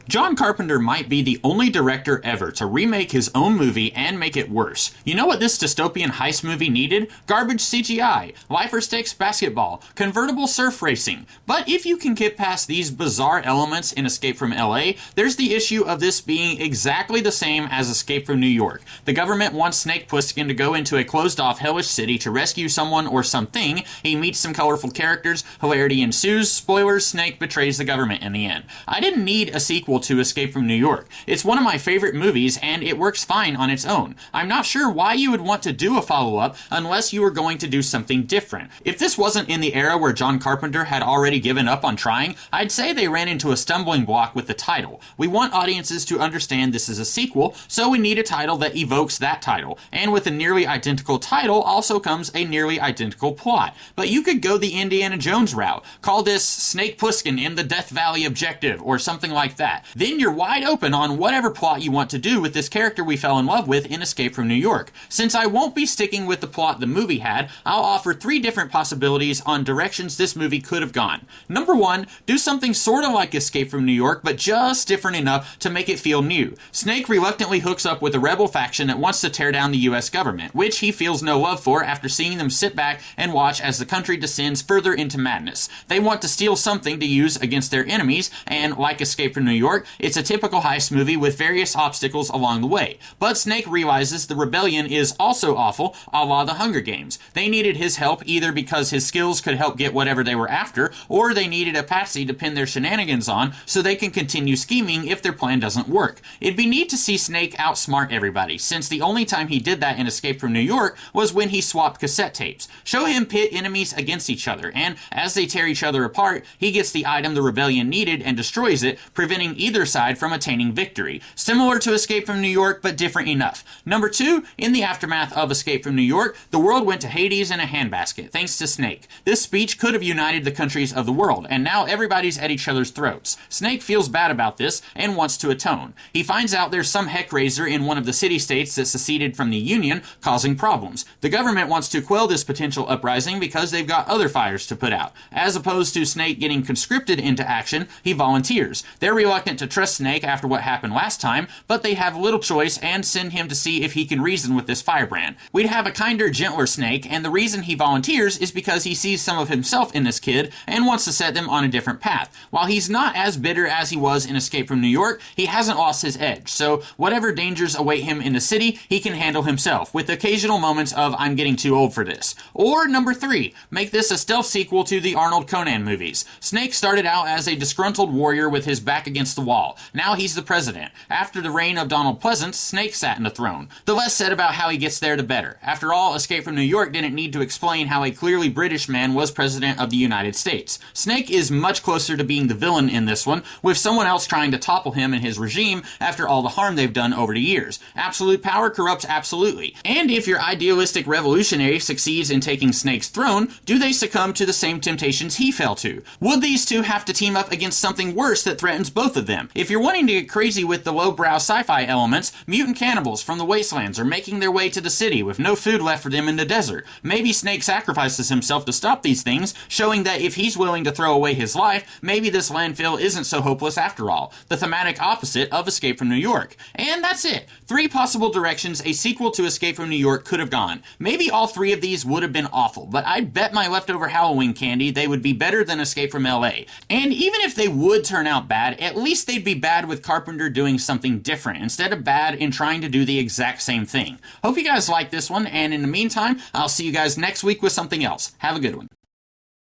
John Carpenter might be the only director ever to remake his own movie and make it worse. You know what this dystopian heist movie needed? Garbage CGI, lifer stakes basketball, convertible surf racing. But if you can get past these bizarre elements in Escape from LA, there's the issue of this being exactly the same as Escape from New York. The government wants Snake Plissken to go into a closed-off hellish city to rescue someone or something. He meets some colorful characters, hilarity ensues, spoilers, Snake betrays the government in the end. I didn't need a sequel to Escape from New York. It's one of my favorite movies and it works fine on its own. I'm not sure why you would want to do a follow-up unless you were going to do something different. If this wasn't in the era where John Carpenter had already given up on trying, I'd say they ran into a stumbling block with the title. We want audiences to understand this is a sequel, so we need a title that evokes that title. And with a nearly identical title also comes a nearly identical plot. But you could go the Indiana Jones route. Call this Snake Plissken in the Death Valley Objective or something like that. Then you're wide open on whatever plot you want to do with this character we fell in love with in Escape from New York. Since I won't be sticking with the plot the movie had, I'll offer 3 different possibilities on directions this movie could have gone. Number 1, do something sort of like Escape from New York, but just different enough to make it feel new. Snake reluctantly hooks up with a rebel faction that wants to tear down the US government, which he feels no love for after seeing them sit back and watch as the country descends further into madness. They want to steal something to use against their enemies, and like Escape from New York, it's a typical heist movie with various obstacles along the way. But Snake realizes the rebellion is also awful, a la the Hunger Games. They needed his help either because his skills could help get whatever they were after, or they needed a patsy to pin their shenanigans on so they can continue scheming if their plan doesn't work. It'd be neat to see Snake outsmart everybody, since the only time he did that in Escape from New York was when he swapped cassette tapes. Show him pit enemies against each other, and as they tear each other apart, he gets the item the rebellion needed and destroys it, preventing either side from attaining victory. Similar to Escape from New York, but different enough. Number 2, in the aftermath of Escape from New York, the world went to Hades in a handbasket, thanks to Snake. This speech could have united the countries of the world, and now everybody's at each other's throats. Snake feels bad about this and wants to atone. He finds out there's some heck-raiser in one of the city-states that seceded from the Union, causing problems. The government wants to quell this potential uprising because they've got other fires to put out. As opposed to Snake getting conscripted into action, he volunteers. They're reluctant to trust Snake after what happened last time, but they have little choice and send him to see if he can reason with this firebrand. We'd have a kinder, gentler Snake, and the reason he volunteers is because he sees some of himself in this kid and wants to set them on a different path. While he's not as bitter as he was in Escape from New York, he hasn't lost his edge, so whatever dangers await him in the city, he can handle himself, with occasional moments of I'm getting too old for this. Or number 3, make this a stealth sequel to the Arnold Conan movies. Snake started out as a disgruntled warrior with his back against the wall. Now he's the president. After the reign of Donald Pleasance, Snake sat in the throne. The less said about how he gets there, the better. After all, Escape from New York didn't need to explain how a clearly British man was president of the United States. Snake is much closer to being the villain in this one, with someone else trying to topple him and his regime after all the harm they've done over the years. Absolute power corrupts absolutely. And if your idealistic revolutionary succeeds in taking Snake's throne, do they succumb to the same temptations he fell to? Would these two have to team up against something worse that threatens both of them? If you're wanting to get crazy with the lowbrow sci-fi elements, mutant cannibals from the wastelands are making their way to the city with no food left for them in the desert. Maybe Snake sacrifices himself to stop these things, showing that if he's willing to throw away his life, maybe this landfill isn't so hopeless after all. The thematic opposite of Escape from New York. And that's it. 3 possible directions a sequel to Escape from New York could have gone. Maybe all 3 of these would have been awful, but I'd bet my leftover Halloween candy they would be better than Escape from LA. And even if they would turn out bad, at least they'd be bad with Carpenter doing something different, instead of bad in trying to do the exact same thing. Hope you guys like this one, and in the meantime, I'll see you guys next week with something else. Have a good one.